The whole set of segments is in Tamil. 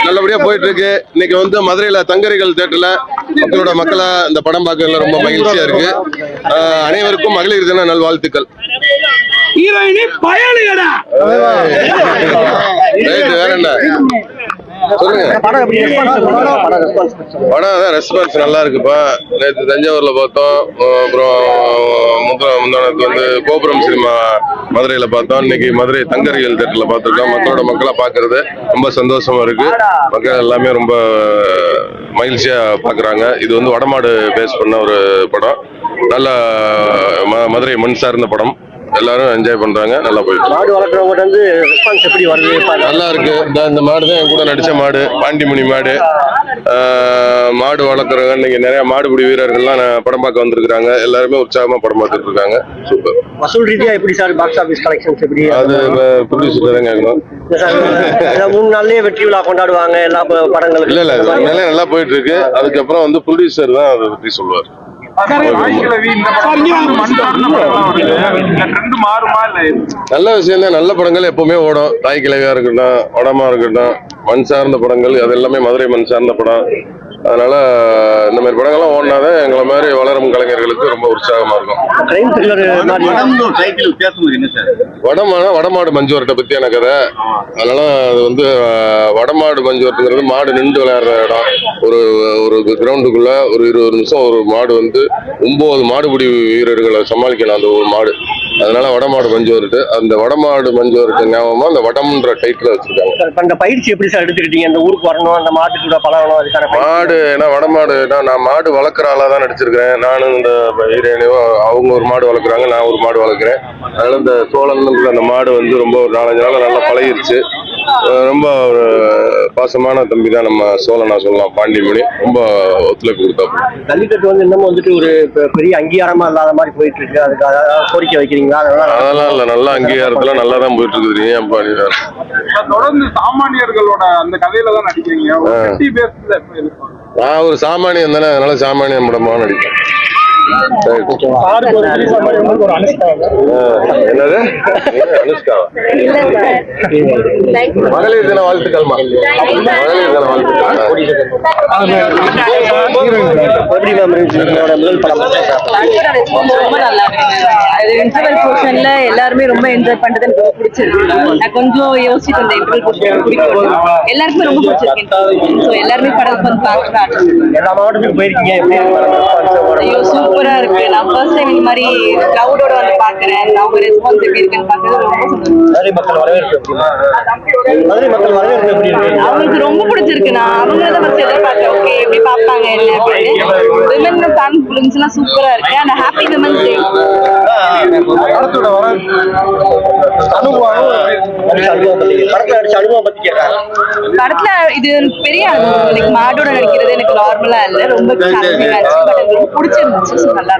நல்லபடியா போயிட்டு இருக்கு. இன்னைக்கு வந்து மதுரையில தங்கரிகள் தியேட்டர்ல மக்களா இந்த படம் பார்க்கறதுல ரொம்ப மகிழ்ச்சியா இருக்கு. அனைவருக்கும் மகளிர் தின நல்வாழ்த்துக்கள். வேற என்ன சொல்லுங்க. படம் ரெஸ்பான்ஸ் நல்லா இருக்குப்பா. நேற்று தஞ்சாவூர்ல பார்த்தோம், அப்புறம் முந்தானத்து வந்து கோபுரம் சினிமா மதுரையில பார்த்தோம். இன்னைக்கு மதுரை தங்கரிகள் தியேட்டர்ல பார்த்துருக்கோம். மக்களா பாக்குறது ரொம்ப சந்தோஷமா இருக்கு. மக்கள் எல்லாமே ரொம்ப மகிழ்ச்சியா பாக்குறாங்க. இது வந்து வடமாடு பேஸ் பண்ண ஒரு படம். நல்ல மதுரை மண் சார்ந்த படம். எல்லாரும் என்ஜாய் பண்றாங்க. நல்லா போயிட்டு மாடு வளர்க்குறவங்க வந்து ரெஸ்பான்ஸ் எப்படி வருது? நல்லா இருக்கு. இந்த மாடு தான் என் கூட நடிச்ச மாடு, பாண்டிமுனி மாடு. மாடு வளர்க்குறவங்க இன்னைக்கு நிறைய மாடுபிடி வீரர்கள்லாம் படம் பார்க்க வந்திருக்காங்க. எல்லாருமே உற்சாகமா படம் பார்த்துட்டு இருக்காங்க. சூப்பர். வசூல் ரீதியா எப்படி சார் பாக்ஸ் ஆபீஸ் கலெக்ஷன்ஸ் எப்படி? அது ப்ரொடியூசர் தான் கேட்கணும். 3 நாள்லயே வெற்றி விழா கொண்டாடுவாங்க எல்லா படங்களும். இல்ல நல்லா போயிட்டு இருக்கு. அதுக்கப்புறம் வந்து ப்ரொடியூசர் தான் அதை பத்தி சொல்லுவார். நல்ல விஷயம் தான். நல்ல படங்கள் எப்பவுமே ஓடும். தாய் கிழவியா இருக்கட்டும், வடமா இருக்கட்டும், மண் சார்ந்த படங்கள் அது எல்லாமே மதுரை மண் சார்ந்த படம். அதனால இந்த மாதிரி படங்கள்லாம் ஓடினாதான் எங்களை மாதிரி வளரும் கலைஞர்களுக்கு ரொம்ப உற்சாகமா இருக்கும். வடமாடு மஞ்சுவரட்டை பத்தியான கதை. அதனால அது வந்து வடமாடு மஞ்சுவரட்டுங்கிறது மாடு நின்று விளையாடுற இடம். ஒரு கிரவுண்டுக்குள்ள ஒரு 20 நிமிஷம் ஒரு மாடு வந்து 9 மாடுபிடி வீரர்களை சமாளிக்கணும் அந்த ஒரு மாடு. அதனால வடமாடு மஞ்சுவரட்டு. அந்த வடமாடு மஞ்சுவரட்டு ஞாபகமா அந்த வடம்ன்ற டைட்டில் வச்சிருக்காங்க. அந்த பயிற்சி எப்படி சார் எடுத்துக்கிட்டீங்க? அந்த ஊருக்கு வரணும், அந்த மாட்டு கூட பழகணும், அதுக்கான மாடு ஏன்னா வடமாடுனா நான் மாடு வளர்க்குற ஆளா தான் நடிச்சிருக்கிறேன். நானும் இந்த ஏரியாலையும் அவங்க ஒரு மாடு வளர்க்குறாங்க, நான் ஒரு மாடு வளர்க்குறேன். அதனால இந்த சோழன் அந்த மாடு வந்து ரொம்ப ஒரு 4-5 நாள் நல்லா பழகிருச்சு. ரொம்ப ஒரு பாசமான தம்பி தான் நம்ம சோழனா சொல்லலாம். பாண்டிமுனி ரொம்ப ஒத்துழைப்பு கொடுத்தாப்பு. ஜல்லிக்கட்டு வந்து இன்னமும் வந்துட்டு ஒரு பெரிய அங்கீகாரமா இல்லாத மாதிரி போயிட்டு இருக்கு. அதுக்காக கோரிக்கை வைக்கிறீங்களா? அதெல்லாம் இல்ல, நல்ல அங்கீகாரத்துல நல்லா தான் போயிட்டு இருக்குது. தொடர்ந்து சாமானியர்களோட அந்த கதையில தான் நடிக்கிறீங்க. நான் ஒரு சாமானியம் தானே, அதனால சாமானியம் படமா நடிப்பேன். என்னது அனுஷ்கா? மகளிர் தின வாழ்த்துக்கள். மகளிர் தின வாழ்த்துக்கள். இன்டர்வல் போர்ஷன்ல எல்லாருமே ரொம்ப என்ஜாய் பண்றது எனக்கு ரொம்ப பிடிச்சிருக்கு. நான் கொஞ்சம் யோசிச்சுட்டு இருந்தேன் இன்டர்வல் போர்ஷன் பிடிக்கும். எல்லாருக்குமே ரொம்ப பிடிச்சிருக்கு. எல்லாருமே படத்துக்கு வந்து பார்க்குறாங்க. எல்லா மாவட்டத்துக்கும் போயிருக்கீங்க, ஐயோ சூப்பரா இருக்கு. நான் ஃபர்ஸ்ட் டைம் இந்த மாதிரி கிரௌடோட வந்து பாக்குறேன். அவங்க ரெஸ்பான்ஸ் எப்படி இருக்குன்னு பார்க்கறது ரொம்ப சந்தோஷம். மதுரை மக்கள் வரவேற்பு எப்படி இருக்கு? அவங்களுக்கு ரொம்ப பிடிச்சிருக்கு. நான் அவங்கள ஃபர்ஸ்ட் எதிர்பார்த்தேன். ஓகே எப்படி பார்ப்பாங்க என்ன அப்படின்னு. விமன் கான்ஃபிடன்ஸ் எல்லாம் சூப்பரா இருக்கு. And happy women's day. படத்துல இது பெரிய அனுபவம். மாடோட நடிக்கிறது எனக்கு நார்மலா இல்ல, ரொம்ப பிடிச்சிருந்துச்சு. நல்லா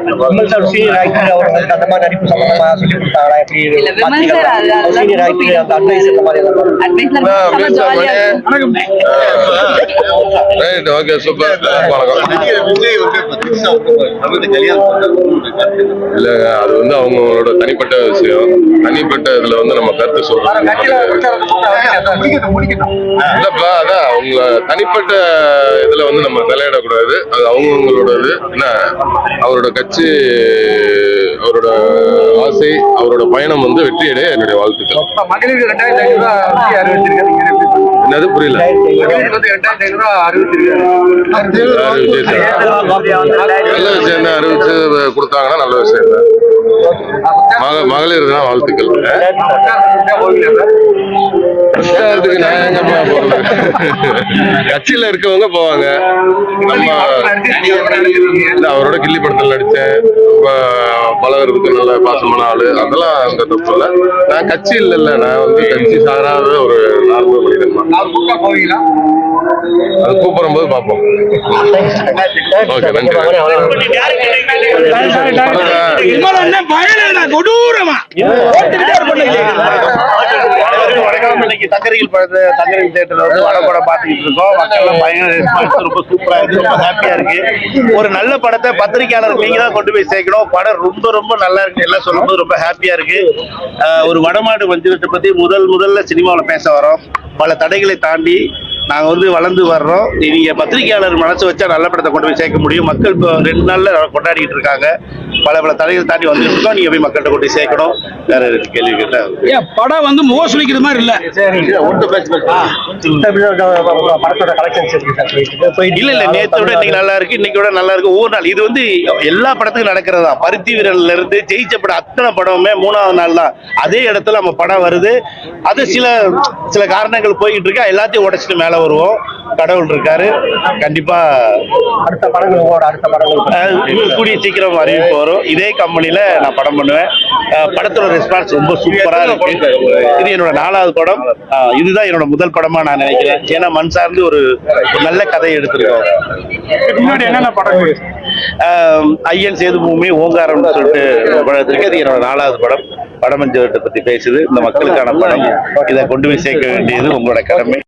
இல்ல அது வந்து அவங்களோட தனிப்பட்ட விஷயம். தனிப்பட்ட இதுல வந்து நம்ம கருத்து சொல்றோம். இல்லப்பா அதான் அவங்க தனிப்பட்ட இதுல வந்து நம்ம தலையிடக்கூடாது. அது அவங்களோட இது. என்ன அவரோட கட்சி, அவரோட ஆசை, அவரோட பயணம் வந்து வெற்றியடைய என்னுடைய வாழ்த்துக்கள். என்னது புரியல? நல்ல விஷயம் தான் அறிவிச்சு கொடுத்தாங்கன்னா நல்ல விஷயம் தான். மகளிர் தான் வாழ்த்துக்கள். கட்சியில இருக்கவங்க போவாங்க. அவரோட கில்லி படத்தில் நடிச்சேன். பழகிறதுக்கு நல்ல பாசமான ஆளு. அதெல்லாம் அங்க தப்பு இல்லை. நான் கட்சி இல்ல, நான் வந்து கட்சி சாராத ஒரு நார்மல் மனிதன். அது கூப்பிடும் போது பார்ப்போம். ஓகே, நன்றி. தங்கரிகள் தியேட்டர்ல வந்து வடப்படம் பார்த்துக்கிட்டு இருக்கோம். மக்கள் பயங்கர ரெஸ்பான்ஸ், ரொம்ப சூப்பரா இருக்கு, ரொம்ப ஹாப்பியா இருக்கு. ஒரு நல்ல படத்தை பத்திரிகையாளர் நீங்க தான் கொண்டு போய் சேர்க்கணும். படம் ரொம்ப ரொம்ப நல்லா இருக்கு. எல்லாம் சொல்லும்போது ரொம்ப ஹாப்பியா இருக்கு. ஒரு வடமாடு மஞ்சுவரட்டை பத்தி முதல்ல சினிமாவில் பேச வரோம். பல தடைகளை தாண்டி நாங்க வந்து வளர்ந்து வர்றோம். நீங்க பத்திரிகையாளர் மனசு வச்சா நல்ல படத்தை கொண்டு போய் சேர்க்க முடியும். மக்கள் இப்போ 2 நாள்ல கொண்டாடிட்டு இருக்காங்க. பல தடைகள் தாண்டி வந்துட்டு இருக்கோம். நீங்க போய் மக்கள்கிட்ட கொண்டு போய் சேர்க்கணும். வேற கேள்வி கேட்டா படம் வந்து முகசுலிக்கிற மாதிரி இல்ல. படத்தோட கலெக்ஷன்ஸ் இருக்கு சார் போயிட்டு இல்ல நேற்றை விட இன்னைக்கு நல்லா இருக்கு, இன்னைக்கு விட நல்லா இருக்கு. ஒவ்வொரு நாள் இது வந்து எல்லா படத்துக்கும் நடக்கிறதா. பருத்தி வீரர்ல இருந்து ஜெயிச்ச படம் அத்தனை படமுமே 3வது நாள் தான் அதே இடத்துல நம்ம படம் வருது. அது சில காரணங்கள் போய்கிட்டு இருக்கா. எல்லாத்தையும் உடைச்சிட்டு மேல வருவோம். கடவுள் இருக்காரு. கண்டிப்பா அடுத்த படங்கள் கூடிய சீக்கிரம் அறிவிப்பு வரும். இதே கம்பெனில நான் படம் பண்ணுவேன். படத்தோட ரெஸ்பான்ஸ் ரொம்ப சூப்பரா இருக்கு. இது என்னோட 4வது படம். இதுதான் என்னோட முதல் படமா நான் நினைக்கிறேன். ஏன்னா மண் சார்ந்து ஒரு நல்ல கதையை எடுத்திருக்கோம். முன்னாடி என்னென்ன படங்கள்? ஐயன் சேது பூமி ஓங்காரம்னு சொல்லிட்டு படம் இருக்கு. அது என்னோட 4வது படம். படமஞ்சவட்டத்தை பத்தி பேசுது. இந்த மக்களுக்கான படம். இதை கொண்டு போய் சேர்க்க வேண்டியது உங்களோட கடமை.